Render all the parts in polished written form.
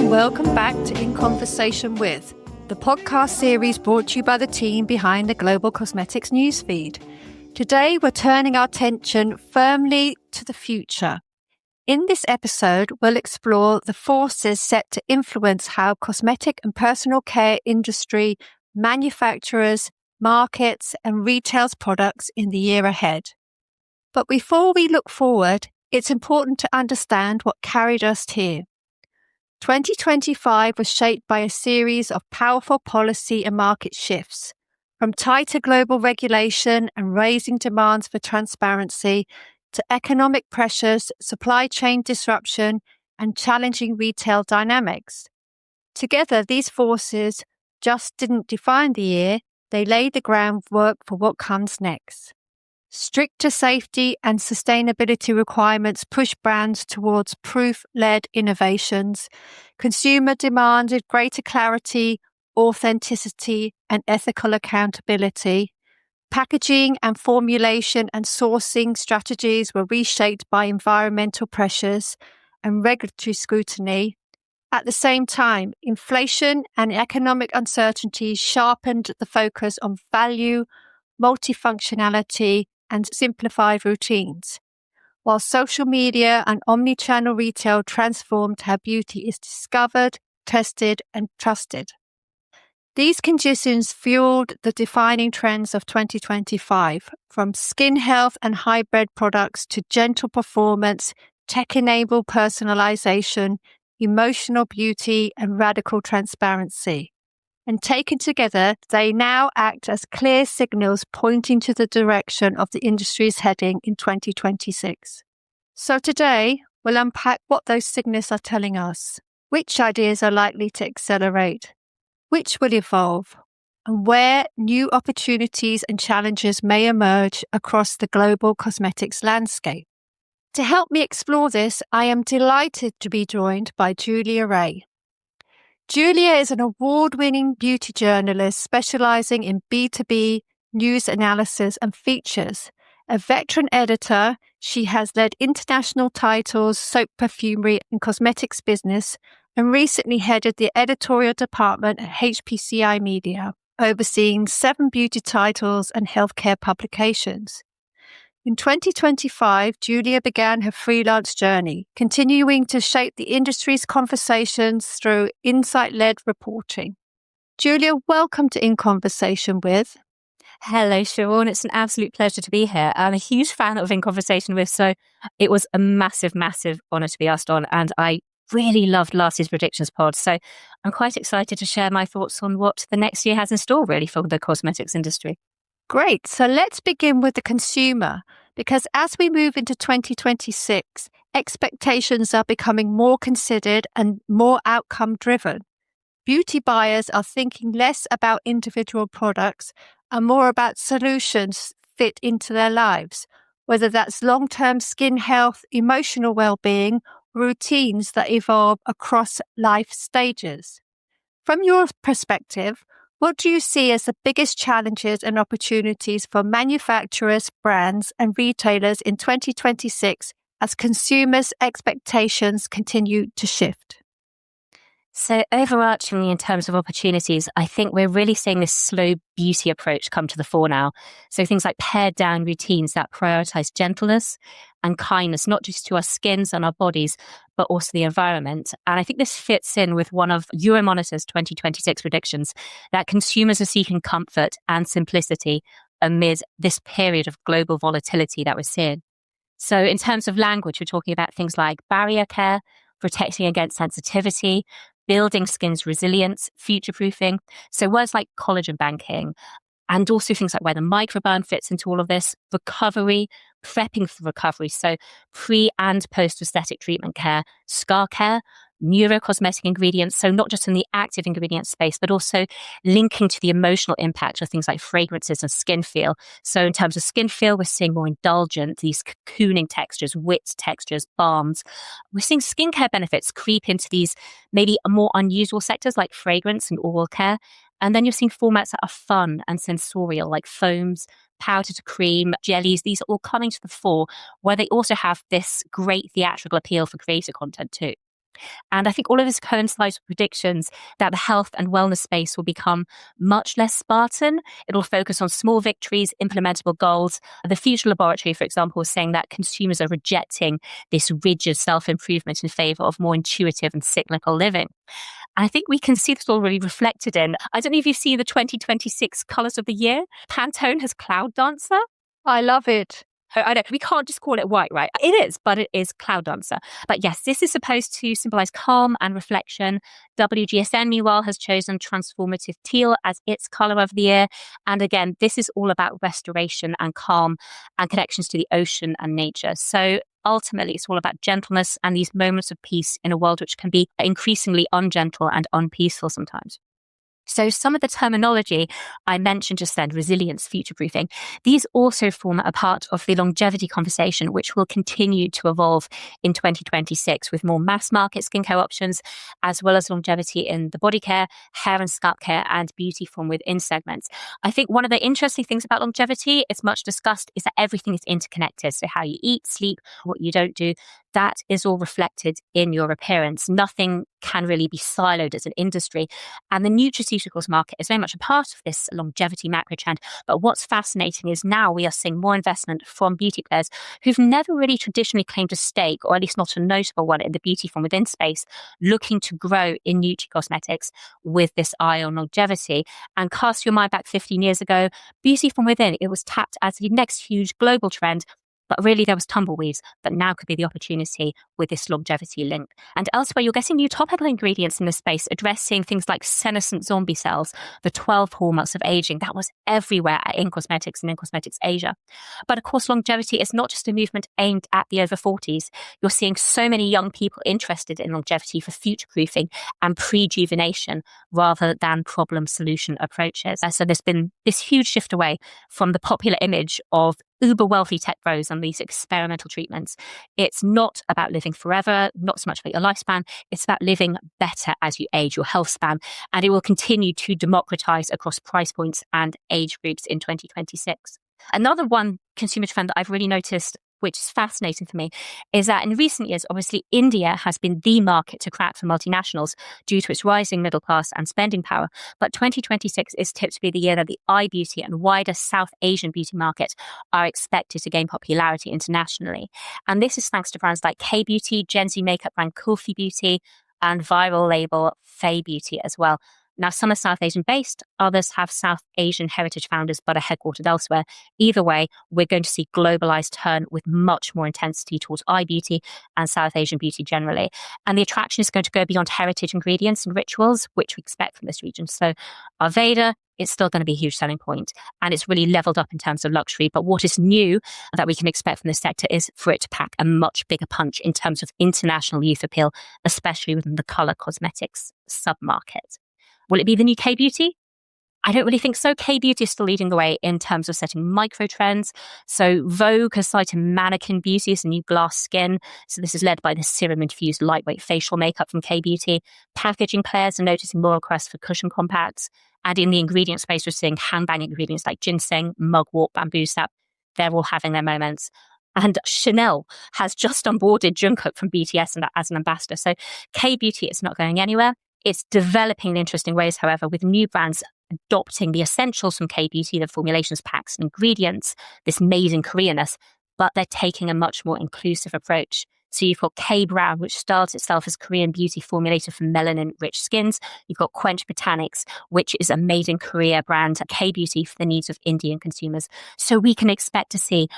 and welcome back to In Conversation With, the podcast series brought to you by the team behind the Global Cosmetics newsfeed. Today, we're turning our attention firmly to the future. In this episode, we'll explore the forces set to influence how cosmetic and personal care industry, manufacturers, markets, and retails products in the year ahead. But before we look forward, it's important to understand what carried us here. 2025 was shaped by a series of powerful policy and market shifts, from tighter global regulation and raising demands for transparency to economic pressures, supply chain disruption, and challenging retail dynamics. Together, these forces just didn't define the year, they laid the groundwork for what comes next. Stricter safety and sustainability requirements push brands towards proof-led innovations. Consumer demanded greater clarity, authenticity, and ethical accountability. Packaging and formulation and sourcing strategies were reshaped by environmental pressures and regulatory scrutiny. At the same time, inflation and economic uncertainty sharpened the focus on value, multifunctionality, and simplified routines, while social media and omnichannel retail transformed how beauty is discovered, tested, and trusted. These conditions fueled the defining trends of 2025, from skin health and hybrid products to gentle performance, tech-enabled personalization, emotional beauty, and radical transparency. And taken together, they now act as clear signals pointing to the direction of the industry's heading in 2026. So today, we'll unpack what those signals are telling us, which ideas are likely to accelerate, which will evolve, and where new opportunities and challenges may emerge across the global cosmetics landscape. To help me explore this, I am delighted to be joined by Julia Wray. Julia is an award-winning beauty journalist specializing in B2B news analysis and features. A veteran editor, she has led international titles, soap, perfumery, and cosmetics business, and recently headed the editorial department at HPCI Media, overseeing 7 beauty titles and healthcare publications. In 2025, Julia began her freelance journey, continuing to shape the industry's conversations through insight-led reporting. Julia, welcome to In Conversation With. Hello, Siobhan. It's an absolute pleasure to be here. I'm a huge fan of In Conversation With, so it was a massive, massive honour to be asked on, and I really loved last year's predictions pod. So I'm quite excited to share my thoughts on what the next year has in store, really, for the cosmetics industry. Great. So let's begin with the consumer, because as we move into 2026, expectations are becoming more considered and more outcome-driven. Beauty buyers are thinking less about individual products and more about solutions fit into their lives, whether that's long-term skin health, emotional well-being, routines that evolve across life stages. From your perspective, what do you see as the biggest challenges and opportunities for manufacturers, brands, and retailers in 2026 as consumers' expectations continue to shift? So overarchingly, in terms of opportunities, I think we're really seeing this slow beauty approach come to the fore now. So things like pared down routines that prioritize gentleness and kindness, not just to our skins and our bodies, but also the environment. And I think this fits in with one of Euromonitor's 2026 predictions that consumers are seeking comfort and simplicity amid this period of global volatility that we're seeing. So in terms of language, we're talking about things like barrier care, protecting against sensitivity, building skin's resilience, future-proofing. So words like collagen banking, and also things like where the microbiome fits into all of this, recovery, prepping for recovery. So pre and post-aesthetic treatment care, scar care, neurocosmetic ingredients. So not just in the active ingredient space, but also linking to the emotional impact of things like fragrances and skin feel. So in terms of skin feel, we're seeing more indulgent, these cocooning textures, wet textures, balms. We're seeing skincare benefits creep into these maybe more unusual sectors like fragrance and oral care. And then you're seeing formats that are fun and sensorial, like foams, powder to cream, jellies. These are all coming to the fore, where they also have this great theatrical appeal for creator content too. And I think all of this coincides with predictions that the health and wellness space will become much less Spartan. It'll focus on small victories, implementable goals. The Future Laboratory, for example, is saying that consumers are rejecting this rigid self-improvement in favor of more intuitive and cyclical living. And I think we can see this already reflected in, I don't know if you've seen the 2026 colours of the year. Pantone has Cloud Dancer. I love it. I know we can't just call it white, right? It is, but it is Cloud Dancer. But yes, this is supposed to symbolize calm and reflection. WGSN, meanwhile, has chosen transformative teal as its color of the year. And again, this is all about restoration and calm and connections to the ocean and nature. So ultimately, it's all about gentleness and these moments of peace in a world which can be increasingly ungentle and unpeaceful sometimes. So some of the terminology I mentioned just then, resilience, future-proofing, these also form a part of the longevity conversation, which will continue to evolve in 2026 with more mass market skincare options, as well as longevity in the body care, hair and scalp care, and beauty from within segments. I think one of the interesting things about longevity, it's much discussed, is that everything is interconnected. So how you eat, sleep, what you don't do, that is all reflected in your appearance. Nothing can really be siloed as an industry. And the nutraceuticals market is very much a part of this longevity macro trend. But what's fascinating is now we are seeing more investment from beauty players who've never really traditionally claimed a stake, or at least not a notable one, in the beauty from within space, looking to grow in cosmetics with this eye on longevity. And cast your mind back 15 years ago, beauty from within, it was tapped as the next huge global trend. But really, there was tumbleweeds, but now could be the opportunity with this longevity link. And elsewhere, you're getting new topical ingredients in the space, addressing things like senescent zombie cells, the 12 hallmarks of aging. That was everywhere in cosmetics and in cosmetics Asia. But of course, longevity is not just a movement aimed at the over 40s. You're seeing so many young people interested in longevity for future-proofing and prejuvenation rather than problem-solution approaches. So there's been this huge shift away from the popular image of uber wealthy tech bros and these experimental treatments. It's not about living forever, not so much about your lifespan. It's about living better as you age, your health span. And it will continue to democratize across price points and age groups in 2026. Another one consumer trend that I've really noticed, which is fascinating for me, is that in recent years, obviously, India has been the market to crack for multinationals due to its rising middle class and spending power. But 2026 is tipped to be the year that the eye beauty and wider South Asian beauty market are expected to gain popularity internationally. And this is thanks to brands like K-Beauty, Gen Z makeup brand Kulfi Beauty, and viral label Faye Beauty as well. Now, some are South Asian based, others have South Asian heritage founders but are headquartered elsewhere. Either way, we're going to see globalized turn with much more intensity towards eye beauty and South Asian beauty generally. And the attraction is going to go beyond heritage ingredients and rituals, which we expect from this region. So Ayurveda, it's still going to be a huge selling point, and it's really leveled up in terms of luxury. But what is new that we can expect from this sector is for it to pack a much bigger punch in terms of international youth appeal, especially within the color cosmetics submarket. Will it be the new K-Beauty? I don't really think so. K-Beauty is still leading the way in terms of setting micro trends. So Vogue has cited mannequin beauty as the new glass skin. So this is led by the serum-infused lightweight facial makeup from K-Beauty. Packaging players are noticing more requests for cushion compacts. And in the ingredient space, we're seeing handbag ingredients like ginseng, mugwort, bamboo sap. They're all having their moments. And Chanel has just onboarded Jungkook from BTS as an ambassador. So K-Beauty is not going anywhere. It's developing in interesting ways, however, with new brands adopting the essentials from K-Beauty, the formulations, packs, and ingredients, this made in Koreanness, but they're taking a much more inclusive approach. So you've got K-Brown, which styles itself as Korean beauty formulated for melanin-rich skins. You've got Quench Botanics, which is a made in Korea brand, K-Beauty for the needs of Indian consumers. So we can expect to see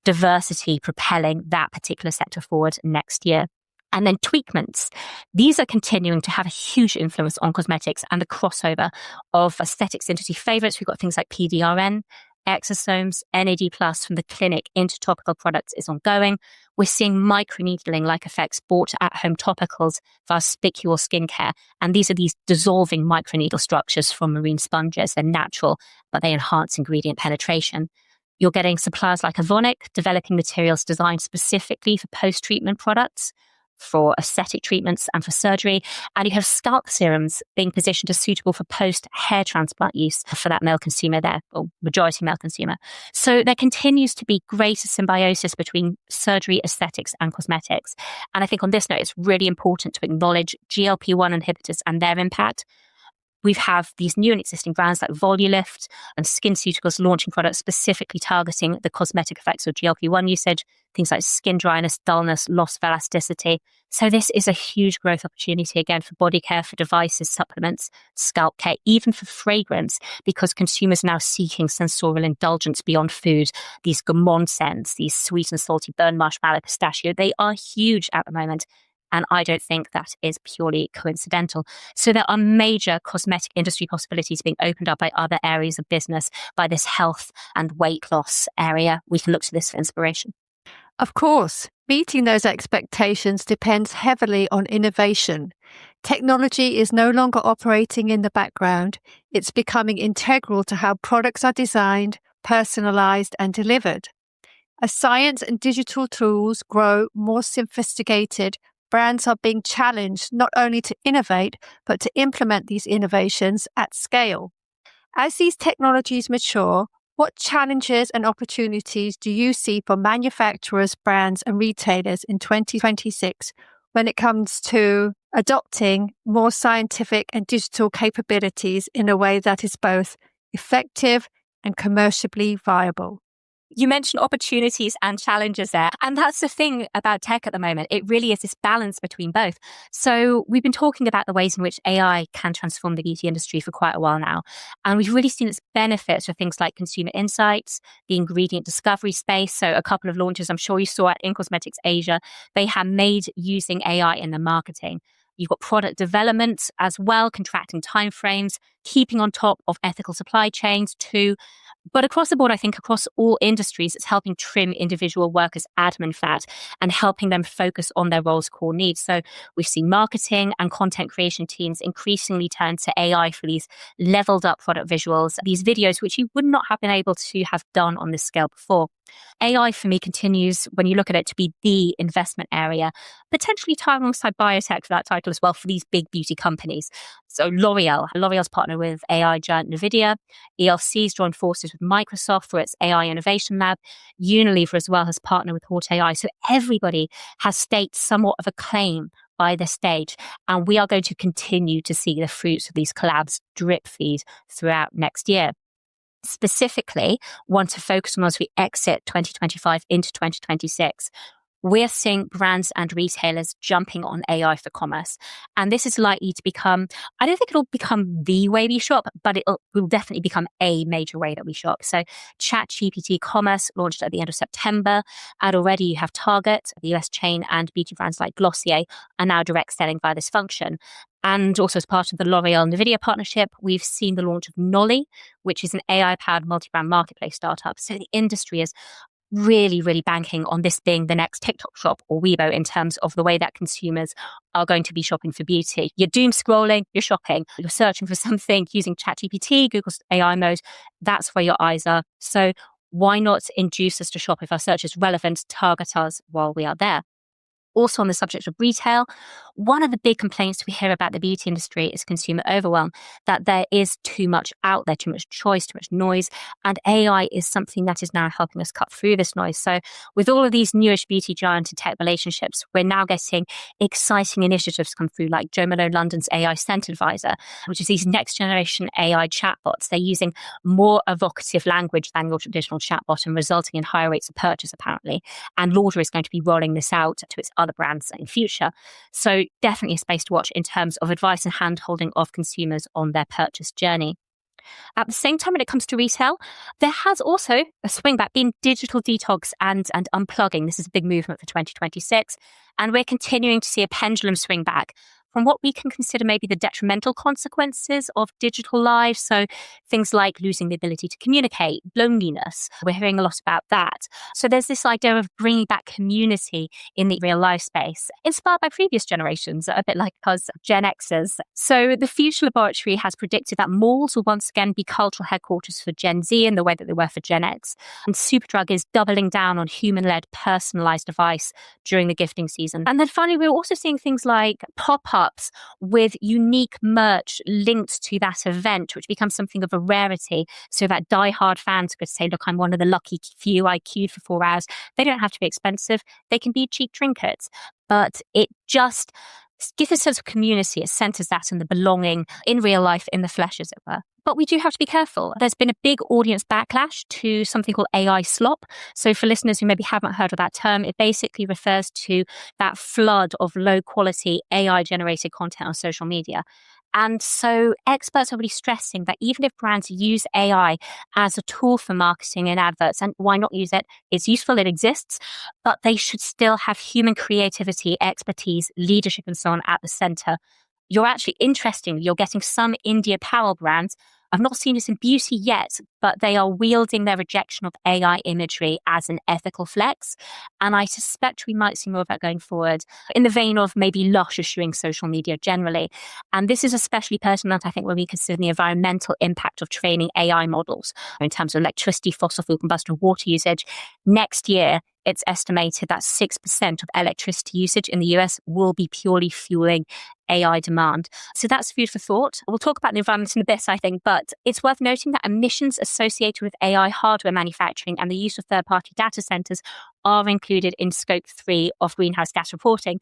diversity propelling that particular sector forward next year. And then tweakments. These are continuing to have a huge influence on cosmetics and the crossover of aesthetics industry favorites. We've got things like PDRN, exosomes, NAD+ from the clinic into topical products is ongoing. We're seeing microneedling-like effects brought to at-home topicals for spicule skincare. And these are these dissolving microneedle structures from marine sponges. They're natural, but they enhance ingredient penetration. You're getting suppliers like Avonic developing materials designed specifically for post-treatment products. for aesthetic treatments and for surgery. And you have scalp serums being positioned as suitable for post-hair transplant use for that male consumer there, or majority male consumer. So there continues to be greater symbiosis between surgery, aesthetics, and cosmetics. And I think on this note, it's really important to acknowledge GLP-1 inhibitors and their impact. We have these new and existing brands like Volulift and SkinCeuticals launching products specifically targeting the cosmetic effects of GLP-1 usage, things like skin dryness, dullness, loss of elasticity. So this is a huge growth opportunity, again, for body care, for devices, supplements, scalp care, even for fragrance, because consumers are now seeking sensorial indulgence beyond food. These gourmand scents, these sweet and salty burnt marshmallow, pistachio, they are huge at the moment. And I don't think that is purely coincidental. So there are major cosmetic industry possibilities being opened up by other areas of business, by this health and weight loss area. We can look to this for inspiration. Of course, meeting those expectations depends heavily on innovation. Technology is no longer operating in the background. It's becoming integral to how products are designed, personalized, and delivered. As science and digital tools grow more sophisticated, brands are being challenged not only to innovate, but to implement these innovations at scale. As these technologies mature, what challenges and opportunities do you see for manufacturers, brands, and retailers in 2026 when it comes to adopting more scientific and digital capabilities in a way that is both effective and commercially viable? You mentioned opportunities and challenges there. And that's the thing about tech at the moment. It really is this balance between both. So we've been talking about the ways in which AI can transform the beauty industry for quite a while now. And we've really seen its benefits for things like consumer insights, the ingredient discovery space. So a couple of launches I'm sure you saw at In Cosmetics Asia, they have made using AI in the marketing. You've got product development as well, contracting timeframes, keeping on top of ethical supply chains too. But across the board, I think across all industries, it's helping trim individual workers' admin fat and helping them focus on their roles' core needs. So we've seen marketing and content creation teams increasingly turn to AI for these leveled up product visuals, these videos which you would not have been able to have done on this scale before. AI for me continues, when you look at it, to be the investment area, potentially tied alongside biotech for that title as well for these big beauty companies. So L'Oreal's partnered with AI giant NVIDIA. ELC's joined forces with Microsoft for its AI innovation lab. Unilever as well has partnered with Hort AI. So everybody has staked somewhat of a claim by this stage. And we are going to continue to see the fruits of these collabs drip feed throughout next year. Specifically, want to focus on as we exit 2025 into 2026. We're seeing brands and retailers jumping on AI for commerce. And this is likely to become, I don't think it'll become the way we shop, but it will definitely become a major way that we shop. So ChatGPT Commerce launched at the end of September. And already you have Target, the US chain, and beauty brands like Glossier are now direct selling via this function. And also as part of the L'Oreal NVIDIA partnership, we've seen the launch of Nolly, which is an AI-powered multi-brand marketplace startup. So the industry is really, really banking on this being the next TikTok shop or Weibo in terms of the way that consumers are going to be shopping for beauty. You're doom scrolling, you're shopping, you're searching for something using ChatGPT, Google's AI mode. That's where your eyes are. So why not induce us to shop if our search is relevant, target us while we are there? Also on the subject of retail, one of the big complaints we hear about the beauty industry is consumer overwhelm, that there is too much out there, too much choice, too much noise, and AI is something that is now helping us cut through this noise. So with all of these newish beauty giant and tech relationships, we're now getting exciting initiatives come through like Jo Malone London's AI Scent Advisor, which is these next generation AI chatbots. They're using more evocative language than your traditional chatbot and resulting in higher rates of purchase apparently. And Lauder is going to be rolling this out to its other brands in future. So definitely a space to watch in terms of advice and hand-holding of consumers on their purchase journey. At the same time, when it comes to retail, there has also a swing back been digital detox and unplugging. This is a big movement for 2026. And we're continuing to see a pendulum swing back from what we can consider maybe the detrimental consequences of digital lives. So things like losing the ability to communicate, loneliness. We're hearing a lot about that. So there's this idea of bringing back community in the real life space, inspired by previous generations, a bit like us Gen Xers. So the Future Laboratory has predicted that malls will once again be cultural headquarters for Gen Z in the way that they were for Gen X. And Superdrug is doubling down on human-led personalized advice during the gifting season. And then finally, we're also seeing things like pop-ups with unique merch linked to that event, which becomes something of a rarity. So that die-hard fans could say, look, I'm one of the lucky few. I queued for 4 hours. They don't have to be expensive. They can be cheap trinkets. But it just gives a sense of community. It centers that in the belonging in real life, in the flesh, as it were. But we do have to be careful. There's been a big audience backlash to something called AI slop. So for listeners who maybe haven't heard of that term, it basically refers to that flood of low quality AI generated content on social media. And so experts are really stressing that even if brands use AI as a tool for marketing and adverts, and why not use it? It's useful, it exists, but they should still have human creativity, expertise, leadership, and so on at the center. You're getting some indie apparel brands. I've not seen this in beauty yet, but they are wielding their rejection of AI imagery as an ethical flex. And I suspect we might see more of that going forward in the vein of maybe Lush eschewing social media generally. And this is especially pertinent, I think, when we consider the environmental impact of training AI models in terms of electricity, fossil fuel combustion, water usage. Next year, it's estimated that 6% of electricity usage in the US will be purely fueling AI demand. So that's food for thought. We'll talk about the environment in a bit, I think, but it's worth noting that emissions associated with AI hardware manufacturing and the use of third-party data centers are included in Scope 3 of greenhouse gas reporting.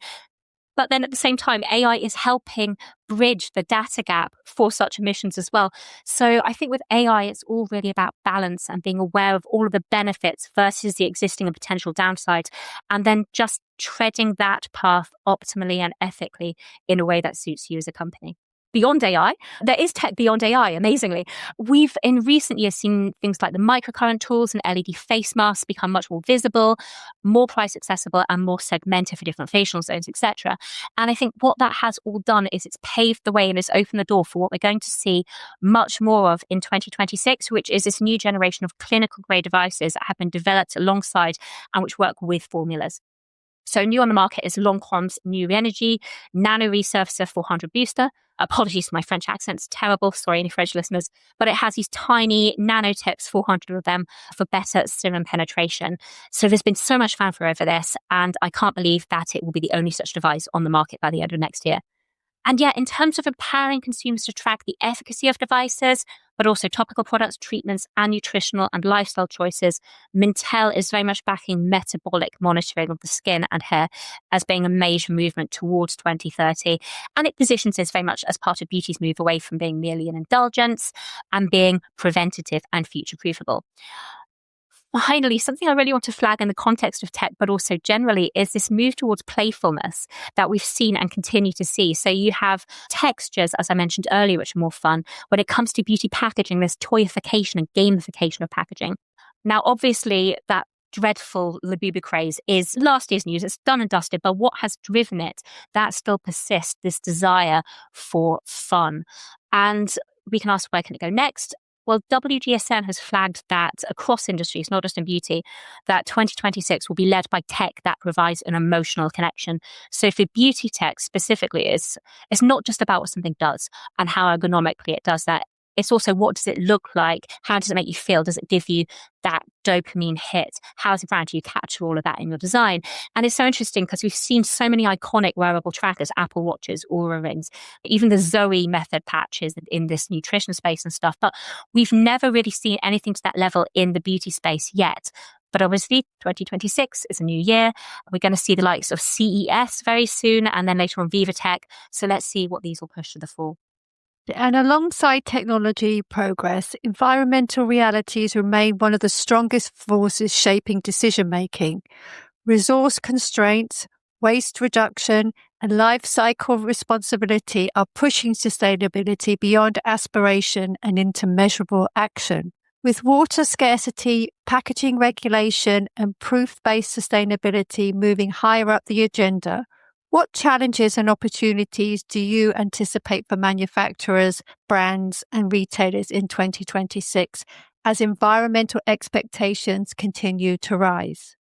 But then at the same time, AI is helping bridge the data gap for such emissions as well. So I think with AI, it's all really about balance and being aware of all of the benefits versus the existing and potential downsides, and then just treading that path optimally and ethically in a way that suits you as a company. Beyond AI, there is tech beyond AI, amazingly. We've in recent years seen things like the microcurrent tools and LED face masks become much more visible, more price accessible, and more segmented for different facial zones, etc. And I think what that has all done is it's paved the way and it's opened the door for what we're going to see much more of in 2026, which is this new generation of clinical grade devices that have been developed alongside and which work with formulas. So new on the market is Lancôme's New Energy Nano Resurfacer 400 Booster. Apologies for my French accent, it's terrible. Sorry, any French listeners. But it has these tiny nanotips, 400 of them, for better serum penetration. So there's been so much fanfare over this, and I can't believe that it will be the only such device on the market by the end of next year. And yet, in terms of empowering consumers to track the efficacy of devices, but also topical products, treatments, and nutritional and lifestyle choices, Mintel is very much backing metabolic monitoring of the skin and hair as being a major movement towards 2030. And it positions this very much as part of beauty's move away from being merely an indulgence and being preventative and future-proofable. Finally, something I really want to flag in the context of tech, but also generally, is this move towards playfulness that we've seen and continue to see. So you have textures, as I mentioned earlier, which are more fun. When it comes to beauty packaging, there's toyification and gamification of packaging. Now, obviously, that dreadful Labubu craze is last year's news. It's done and dusted, but what has driven it, that still persists, this desire for fun. And we can ask, where can it go next? Well, WGSN has flagged that across industries, not just in beauty, that 2026 will be led by tech that provides an emotional connection. So for beauty tech specifically, it's not just about what something does and how ergonomically it does that. It's also, what does it look like? How does it make you feel? Does it give you that dopamine hit? How as a brand do you capture all of that in your design? And it's so interesting because we've seen so many iconic wearable trackers, Apple Watches, Oura Rings, even the Zoe method patches in this nutrition space and stuff. But we've never really seen anything to that level in the beauty space yet. But obviously, 2026 is a new year. We're going to see the likes of CES very soon, and then later on Viva Tech. So let's see what these will push to the fore. And alongside technology progress, environmental realities remain one of the strongest forces shaping decision-making. Resource constraints, waste reduction, and life cycle responsibility are pushing sustainability beyond aspiration and into measurable action. With water scarcity, packaging regulation, and proof-based sustainability moving higher up the agenda, What challenges and opportunities do you anticipate for manufacturers, brands, and retailers in 2026 as environmental expectations continue to rise?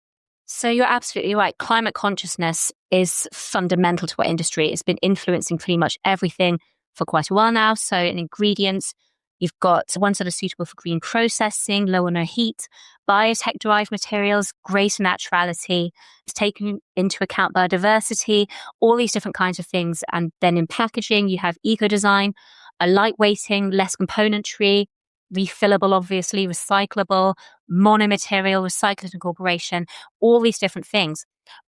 So you're absolutely right. Climate consciousness is fundamental to our industry. It's been influencing pretty much everything for quite a while now. So in ingredients, you've got ones that are suitable for green processing, low or no heat, biotech-derived materials, greater naturality. It's taking into account biodiversity, all these different kinds of things. And then in packaging, you have eco-design, a lightweighting, less componentry, refillable, obviously, recyclable, monomaterial, recycled incorporation, all these different things.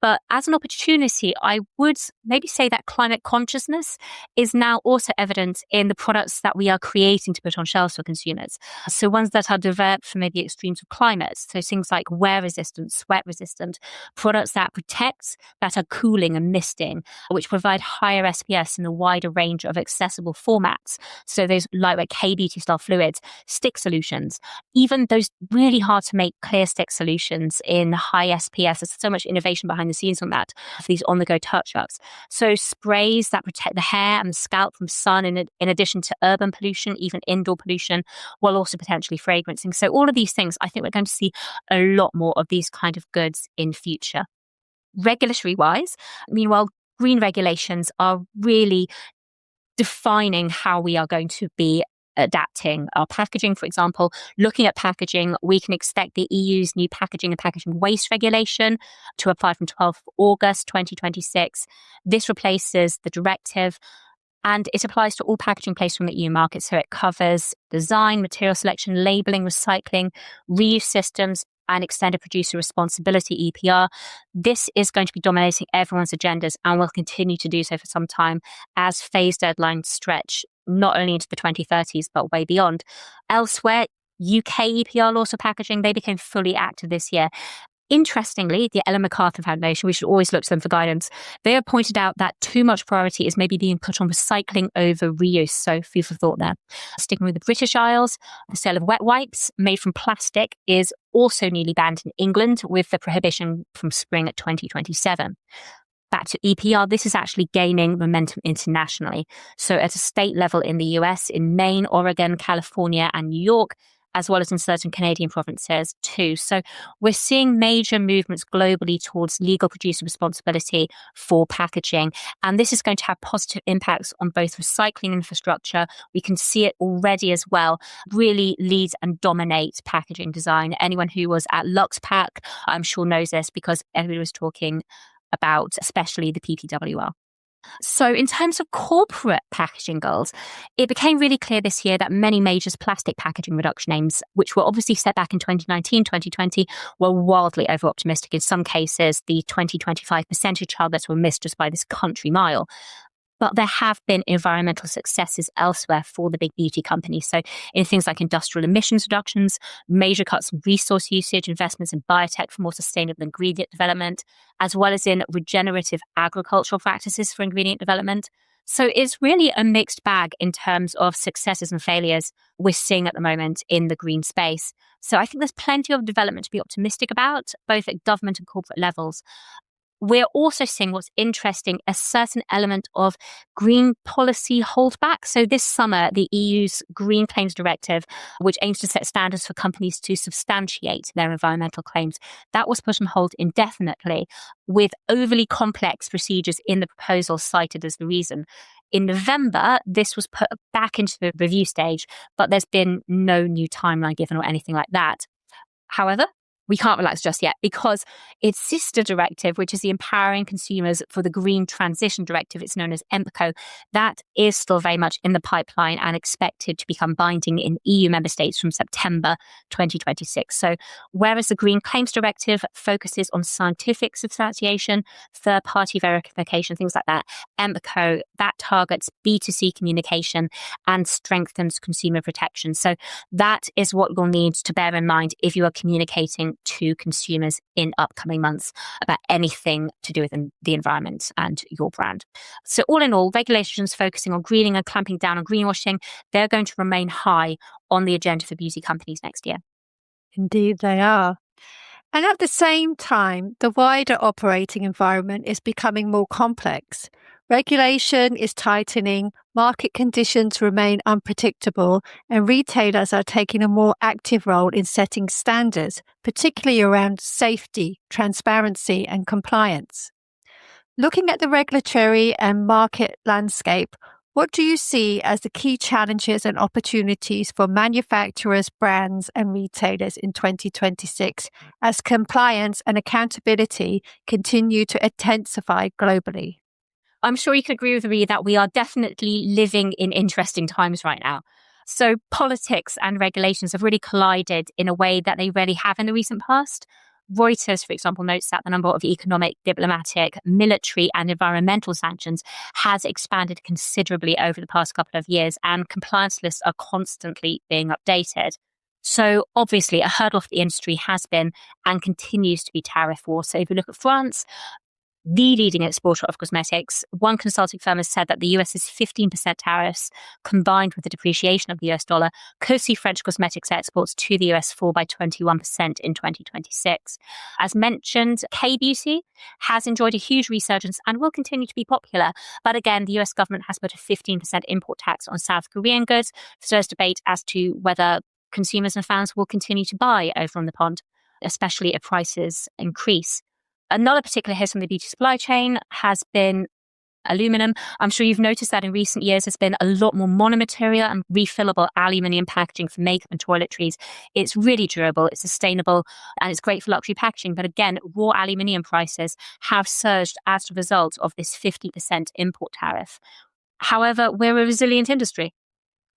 But as an opportunity, I would maybe say that climate consciousness is now also evident in the products that we are creating to put on shelves for consumers. So ones that are developed for maybe extremes of climate. So things like wear resistant, sweat resistant, products that protect, that are cooling and misting, which provide higher SPS in a wider range of accessible formats. So those lightweight K-beauty style fluids, stick solutions, even those really hard to make clear stick solutions in high SPS. There's so much innovation behind the scenes on that for these on-the-go touch-ups. So sprays that protect the hair and the scalp from sun in addition to urban pollution, even indoor pollution, while also potentially fragrancing. So all of these things, I think we're going to see a lot more of these kind of goods in future. Regulatory-wise, meanwhile, green regulations are really defining how we are going to be adapting our packaging. For example, looking at packaging, we can expect the EU's new packaging and packaging waste regulation to apply from 12th August 2026. This replaces the directive and it applies to all packaging placed from the EU market. So it covers design, material selection, labeling, recycling, reuse systems, and extended producer responsibility, EPR. This is going to be dominating everyone's agendas and will continue to do so for some time as phase deadlines stretch not only into the 2030s, but way beyond. Elsewhere, UK EPR laws for packaging, they became fully active this year. Interestingly, the Ellen MacArthur Foundation, we should always look to them for guidance. They have pointed out that too much priority is maybe being put on recycling over reuse. So food for thought there. Sticking with the British Isles, the sale of wet wipes made from plastic is also newly banned in England with the prohibition from spring 2027. Back to EPR, this is actually gaining momentum internationally. So at a state level in the US, in Maine, Oregon, California, and New York, as well as in certain Canadian provinces too. So we're seeing major movements globally towards legal producer responsibility for packaging. And this is going to have positive impacts on both recycling infrastructure. We can see it already as well, really lead and dominate packaging design. Anyone who was at LuxPack, I'm sure knows this because everybody was talking about especially the PPWR. So in terms of corporate packaging goals, it became really clear this year that many major plastic packaging reduction aims, which were obviously set back in 2019, 2020, were wildly over-optimistic. In some cases, the 2025 percentage targets were missed just by this country mile. But there have been environmental successes elsewhere for the big beauty companies. So in things like industrial emissions reductions, major cuts in resource usage, investments in biotech for more sustainable ingredient development, as well as in regenerative agricultural practices for ingredient development. So it's really a mixed bag in terms of successes and failures we're seeing at the moment in the green space. So I think there's plenty of development to be optimistic about, both at government and corporate levels. We're also seeing what's interesting, a certain element of green policy holdback. So this summer, the EU's Green Claims Directive, which aims to set standards for companies to substantiate their environmental claims, that was put on hold indefinitely with overly complex procedures in the proposal cited as the reason. In November, this was put back into the review stage, but there's been no new timeline given or anything like that. However, we can't relax just yet because its sister directive, which is the Empowering Consumers for the Green Transition Directive, it's known as EMPCO, that is still very much in the pipeline and expected to become binding in EU member states from September 2026. So whereas the Green Claims Directive focuses on scientific substantiation, third-party verification, things like that, EMPCO, that targets B2C communication and strengthens consumer protection. So that is what you'll need to bear in mind if you are communicating to consumers in upcoming months about anything to do with the environment and your brand. So all in all, regulations focusing on greening and clamping down on greenwashing, they're going to remain high on the agenda for beauty companies next year. Indeed, they are. And at the same time, the wider operating environment is becoming more complex. Regulation is tightening, market conditions remain unpredictable, and retailers are taking a more active role in setting standards, particularly around safety, transparency, and compliance. Looking at the regulatory and market landscape, what do you see as the key challenges and opportunities for manufacturers, brands, and retailers in 2026 as compliance and accountability continue to intensify globally? I'm sure you can agree with me that we are definitely living in interesting times right now. So politics and regulations have really collided in a way that they rarely have in the recent past. Reuters, for example, notes that the number of economic, diplomatic, military, and environmental sanctions has expanded considerably over the past couple of years, and compliance lists are constantly being updated. So obviously, a hurdle for the industry has been and continues to be tariff war. So if we look at France, the leading exporter of cosmetics, one consulting firm has said that the US's 15% tariffs, combined with the depreciation of the US dollar, could see French cosmetics exports to the US fall by 21% in 2026. As mentioned, K-beauty has enjoyed a huge resurgence and will continue to be popular. But again, the US government has put a 15% import tax on South Korean goods. So there's debate as to whether consumers and fans will continue to buy over on the pond, especially if prices increase. Another particular hit on the beauty supply chain has been aluminum. I'm sure you've noticed that in recent years, there's been a lot more monomaterial and refillable aluminium packaging for makeup and toiletries. It's really durable, it's sustainable, and it's great for luxury packaging. But again, raw aluminium prices have surged as a result of this 50% import tariff. However, we're a resilient industry.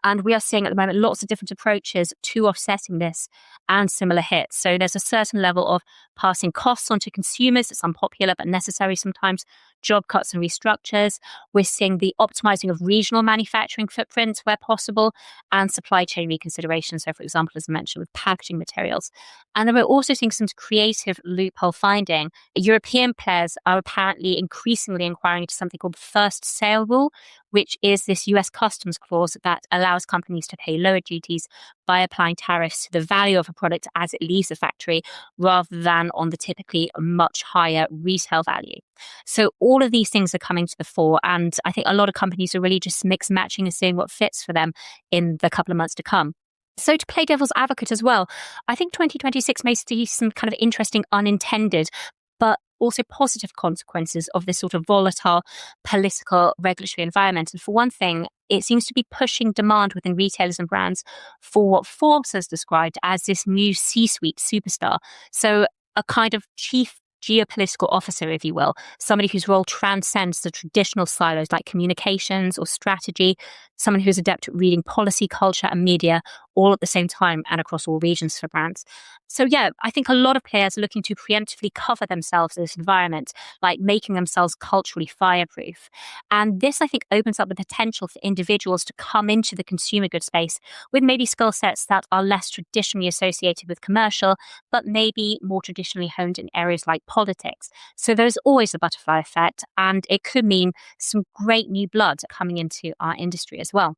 And we are seeing at the moment lots of different approaches to offsetting this and similar hits. So there's a certain level of passing costs onto consumers. It's unpopular but necessary sometimes. Job cuts and restructures. We're seeing the optimizing of regional manufacturing footprints where possible and supply chain reconsideration. So, for example, as I mentioned, with packaging materials. And then we're also seeing some creative loophole finding. European players are apparently increasingly inquiring into something called the first sale rule, which is this US customs clause that allows companies to pay lower duties by applying tariffs to the value of a product as it leaves the factory rather than on the typically much higher retail value. So all of these things are coming to the fore, and I think a lot of companies are really just mix matching and seeing what fits for them in the couple of months to come. So to play devil's advocate as well, I think 2026 may see some kind of interesting unintended but also positive consequences of this sort of volatile political regulatory environment. And for one thing, it seems to be pushing demand within retailers and brands for what Forbes has described as this new C-suite superstar. So a kind of chief geopolitical officer, if you will, somebody whose role transcends the traditional silos like communications or strategy, someone who's adept at reading policy, culture, and media all at the same time and across all regions for brands. So yeah, I think a lot of players are looking to preemptively cover themselves in this environment, like making themselves culturally fireproof. And this, I think, opens up the potential for individuals to come into the consumer goods space with maybe skill sets that are less traditionally associated with commercial, but maybe more traditionally honed in areas like politics. So there's always a butterfly effect, and it could mean some great new blood coming into our industry as well.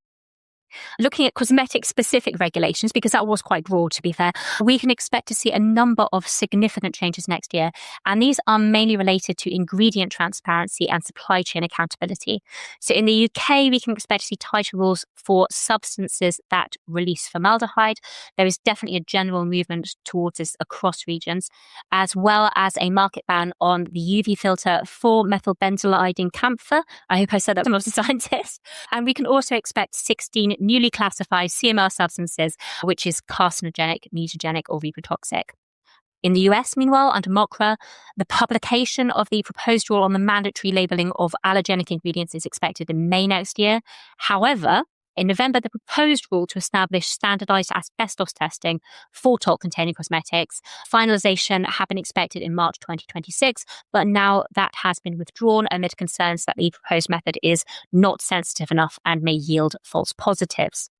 Looking at cosmetic-specific regulations, because that was quite broad, to be fair, we can expect to see a number of significant changes next year, and these are mainly related to ingredient transparency and supply chain accountability. So in the UK, we can expect to see tighter rules for substances that release formaldehyde. There is definitely a general movement towards this across regions, as well as a market ban on the UV filter for methylbenzylidine camphor. I hope I said that. I'm not a scientist. And we can also expect 16 newly classified CMR substances, which is carcinogenic, mutagenic, or reprotoxic. In the US, meanwhile, under MOCRA, the publication of the proposed rule on the mandatory labelling of allergenic ingredients is expected in May next year. However, in November, the proposed rule to establish standardized asbestos testing for talc-containing cosmetics, finalization had been expected in March 2026, but now that has been withdrawn amid concerns that the proposed method is not sensitive enough and may yield false positives.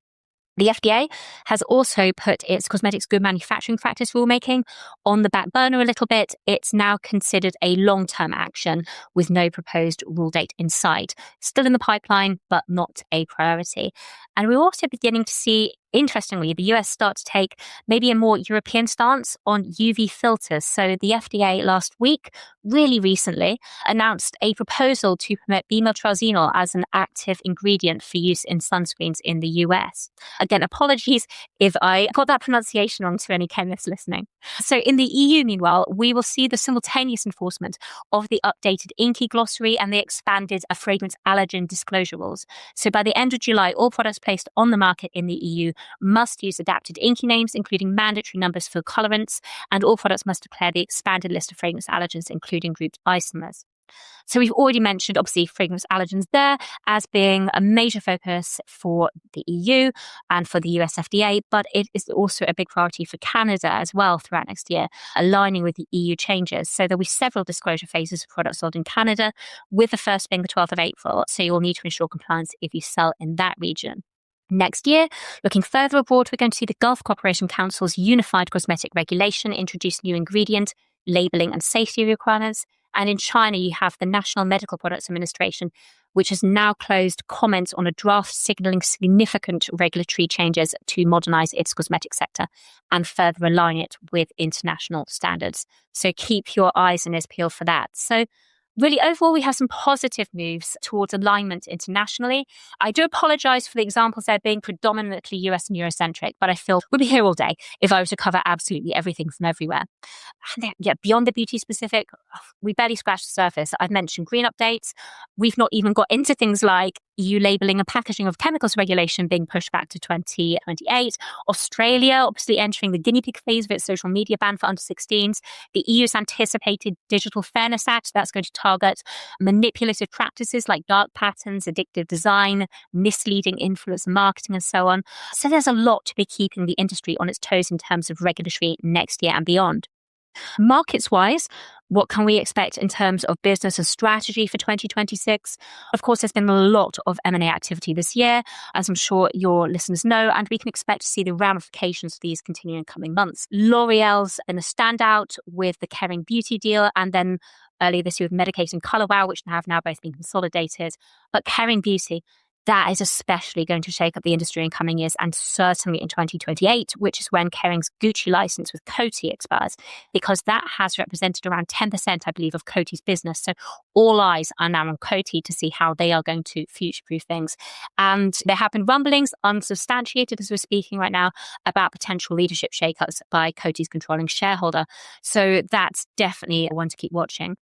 The FDA has also put its cosmetics good manufacturing practice rulemaking on the back burner a little bit. It's now considered a long-term action with no proposed rule date in sight. Still in the pipeline, but not a priority. And we're also beginning to see Interestingly, the US start to take maybe a more European stance on UV filters. So the FDA last week, really recently, announced a proposal to permit bemiltrazinol as an active ingredient for use in sunscreens in the US. Again, apologies if I got that pronunciation wrong to any chemists listening. So in the EU, meanwhile, we will see the simultaneous enforcement of the updated INCI glossary and the expanded fragrance allergen disclosure rules. So by the end of July, all products placed on the market in the EU must use adapted INCI names, including mandatory numbers for colorants, and all products must declare the expanded list of fragrance allergens, including grouped isomers. So we've already mentioned, obviously, fragrance allergens there as being a major focus for the EU and for the US FDA, but it is also a big priority for Canada as well throughout next year, aligning with the EU changes. So there'll be several disclosure phases for products sold in Canada, with the first being the 12th of April. So you'll need to ensure compliance if you sell in that region. Next year, looking further abroad, we're going to see the Gulf Cooperation Council's unified cosmetic regulation introduce new ingredient, labeling and safety requirements. And in China, you have the National Medical Products Administration, which has now closed comments on a draft signaling significant regulatory changes to modernize its cosmetic sector and further align it with international standards. So keep your eyes and ears peeled for that. So really, overall, we have some positive moves towards alignment internationally. I do apologize for the examples there being predominantly US and Eurocentric, but I feel we'd be here all day if I were to cover absolutely everything from everywhere. And then, beyond the beauty specific, we barely scratched the surface. I've mentioned green updates. We've not even got into things like EU labeling and packaging of chemicals regulation being pushed back to 2028. Australia, obviously entering the guinea pig phase of its social media ban for under 16s. The EU's anticipated Digital Fairness Act, that's going to target manipulative practices like dark patterns, addictive design, misleading influence marketing, and so on. So there's a lot to be keeping the industry on its toes in terms of regulatory next year and beyond. Markets-wise, what can we expect in terms of business and strategy for 2026? Of course, there's been a lot of M&A activity this year, as I'm sure your listeners know, and we can expect to see the ramifications of these continue in coming months. L'Oreal's been a standout with the Kering Beauty deal, and then earlier this year with Medik8 and Colour Wow, which have now both been consolidated. But Kering Beauty, that is especially going to shake up the industry in coming years, and certainly in 2028, which is when Kering's Gucci license with Coty expires, because that has represented around 10%, I believe, of Coty's business. So all eyes are now on Coty to see how they are going to future-proof things. And there have been rumblings, unsubstantiated as we're speaking right now, about potential leadership shakeups by Coty's controlling shareholder. So that's definitely one to keep watching.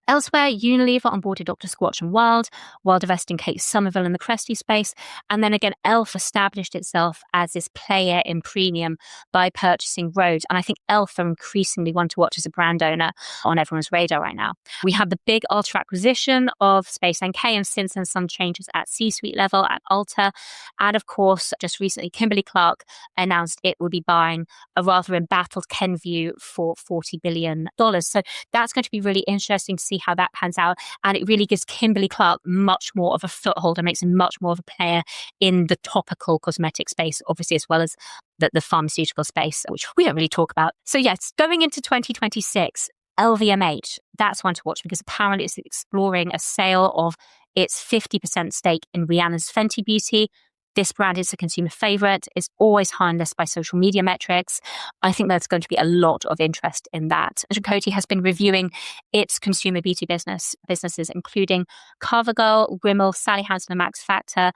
Elsewhere, Unilever onboarded Dr. Squatch and Wild, while divesting Kate Somerville in the Cresty space. And then again, Elf established itself as this player in premium by purchasing Rhode. And I think Elf are increasingly one to watch as a brand owner on everyone's radar right now. We had the big Ulta acquisition of Space NK, and since then some changes at C-suite level at Ulta. And of course, just recently, Kimberly-Clark announced it will be buying a rather embattled Kenvue for $40 billion. So that's going to be really interesting to see how that pans out, and it really gives Kimberly-Clark much more of a foothold and makes him much more of a player in the topical cosmetic space, obviously, as well as the pharmaceutical space, which we don't really talk about. So yes, going into 2026, LVMH, that's one to watch, because apparently it's exploring a sale of its 50% stake in Rihanna's Fenty Beauty. This brand is a consumer favorite. It's always high on lists by social media metrics. I think there's going to be a lot of interest in that. Coty has been reviewing its consumer beauty businesses, including CoverGirl, Rimmel, Sally Hansen, and Max Factor.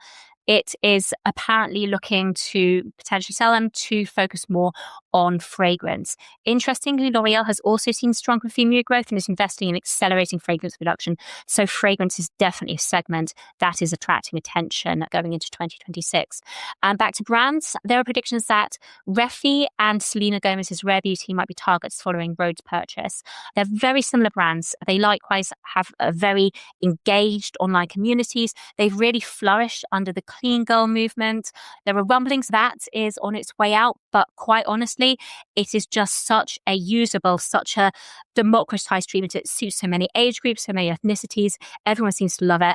It is apparently looking to potentially sell them to focus more on fragrance. Interestingly, L'Oreal has also seen strong consumer growth and is investing in accelerating fragrance production. So fragrance is definitely a segment that is attracting attention going into 2026. And back to brands, there are predictions that Refi and Selena Gomez's Rare Beauty might be targets following Rhode's purchase. They're very similar brands. They likewise have a very engaged online communities. They've really flourished under the clean girl movement. There are rumblings that is on its way out, but quite honestly, it is just such a usable, such a democratized treatment. It suits so many age groups, so many ethnicities. Everyone seems to love it.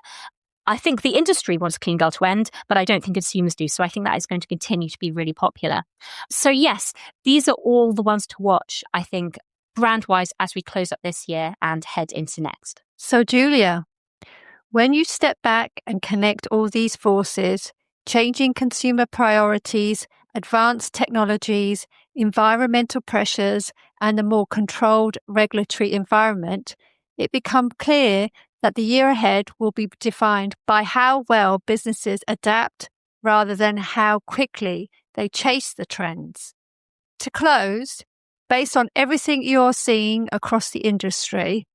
I think the industry wants clean girl to end, but I don't think consumers do. So I think that is going to continue to be really popular. So yes, these are all the ones to watch, I think, brand-wise, as we close up this year and head into next. So Julia, when you step back and connect all these forces, changing consumer priorities advanced technologies, environmental pressures, and a more controlled regulatory environment, it becomes clear that the year ahead will be defined by how well businesses adapt rather than how quickly they chase the trends. To close, based on everything you're seeing across the industry,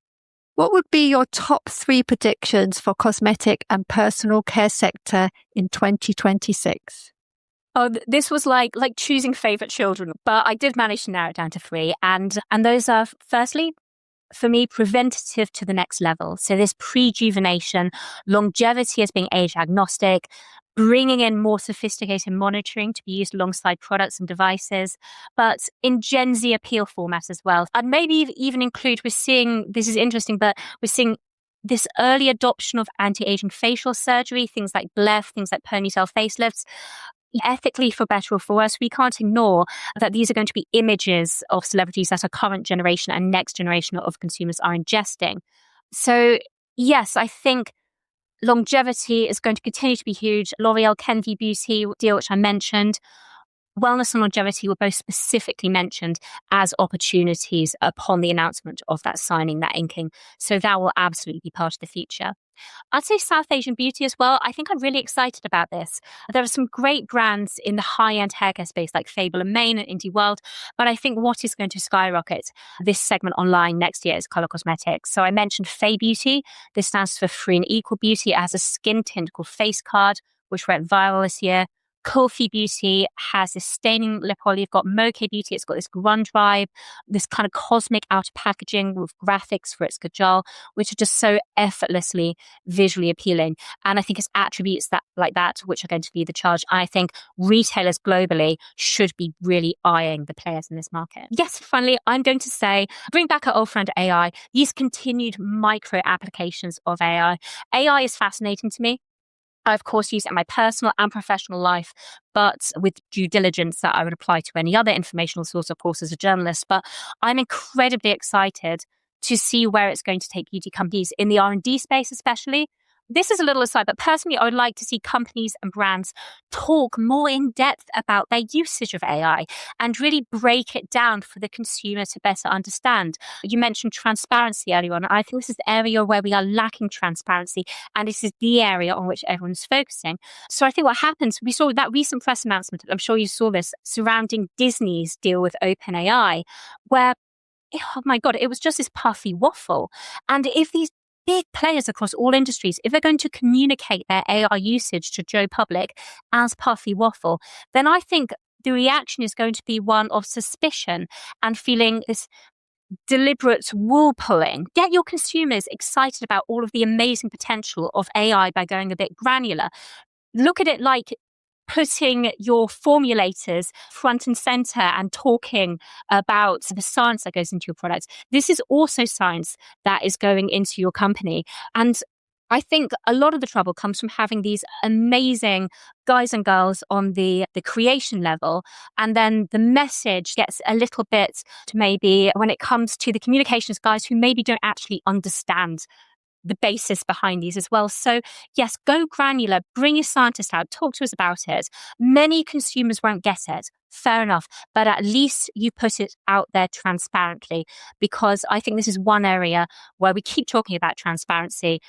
what would be your top 3 predictions for cosmetic and personal care sector in 2026? Oh, this was like choosing favorite children, but I did manage to narrow it down to 3. And those are, firstly, for me, preventative to the next level. So this prejuvenation, longevity as being age agnostic, bringing in more sophisticated monitoring to be used alongside products and devices, but in Gen Z appeal format as well. And maybe even include, we're seeing, this is interesting, but we're seeing this early adoption of anti-aging facial surgery, things like BLEF, things like ponytail facelifts. Ethically, for better or for worse, we can't ignore that these are going to be images of celebrities that our current generation and next generation of consumers are ingesting. So yes, I think longevity is going to continue to be huge. L'Oreal Kenvue Beauty deal, which I mentioned, wellness and longevity were both specifically mentioned as opportunities upon the announcement of that signing, that inking. So that will absolutely be part of the future. I'd say South Asian beauty as well. I think I'm really excited about this. There are some great brands in the high-end haircare space like Fable and Mane and Indie World, but I think what is going to skyrocket this segment online next year is color cosmetics. So I mentioned Fae Beauty. This stands for Free and Equal Beauty. It has a skin tint called Face Card, which went viral this year. Kulfi Beauty has this staining lip oil. You've got Mocha Beauty. It's got this grunge vibe, this kind of cosmic outer packaging with graphics for its kajal, which are just so effortlessly visually appealing. And I think it's attributes that like that which are going to be the charge. I think retailers globally should be really eyeing the players in this market. Yes, finally, I'm going to say, bring back our old friend AI, these continued micro applications of AI. AI is fascinating to me. I, of course, use it in my personal and professional life, but with due diligence that I would apply to any other informational source, of course, as a journalist. But I'm incredibly excited to see where it's going to take beauty companies in the R&D space, especially. This is a little aside, but personally, I would like to see companies and brands talk more in depth about their usage of AI and really break it down for the consumer to better understand. You mentioned transparency earlier on. I think this is the area where we are lacking transparency, and this is the area on which everyone's focusing. So I think what happens, we saw that recent press announcement, I'm sure you saw this, surrounding Disney's deal with OpenAI, where, oh my God, it was just this puffy waffle. And if these big players across all industries, if they're going to communicate their AI usage to Joe Public as puffy waffle, then I think the reaction is going to be one of suspicion and feeling this deliberate wool pulling. Get your consumers excited about all of the amazing potential of AI by going a bit granular. Look at it like putting your formulators front and center and talking about the science that goes into your products. This is also science that is going into your company. And I think a lot of the trouble comes from having these amazing guys and girls on the creation level. And then the message gets a little bit to maybe when it comes to the communications guys who maybe don't actually understand the basis behind these as well. So yes, go granular, bring your scientist out, talk to us about it. Many consumers won't get it. Fair enough. But at least you put it out there transparently, because I think this is one area where we keep talking about transparency.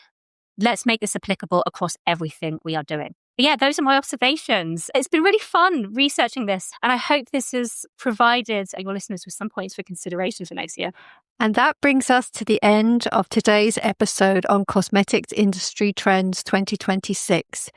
Let's make this applicable across everything we are doing. But yeah, those are my observations. It's been really fun researching this, and I hope this has provided your listeners with some points for consideration for next year. And that brings us to the end of today's episode on Cosmetics Industry Trends 2026.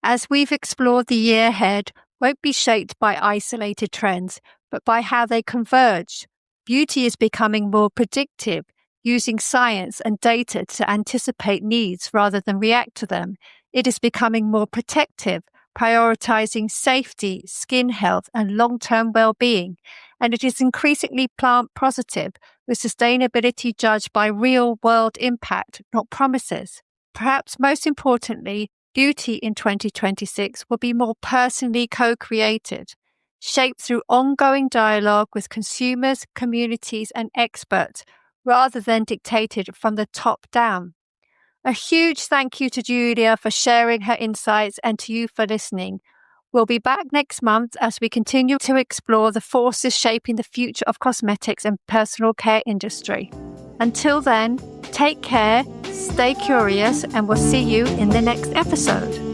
As we've explored the year ahead, won't be shaped by isolated trends, but by how they converge. Beauty is becoming more predictive, using science and data to anticipate needs rather than react to them. It is becoming more protective, prioritizing safety, skin health, and long-term well-being. And it is increasingly plant positive, with sustainability judged by real-world impact, not promises. Perhaps most importantly, beauty in 2026 will be more personally co-created, shaped through ongoing dialogue with consumers, communities, and experts, rather than dictated from the top down. A huge thank you to Julia for sharing her insights and to you for listening. We'll be back next month as we continue to explore the forces shaping the future of cosmetics and personal care industry. Until then, take care, stay curious, and we'll see you in the next episode.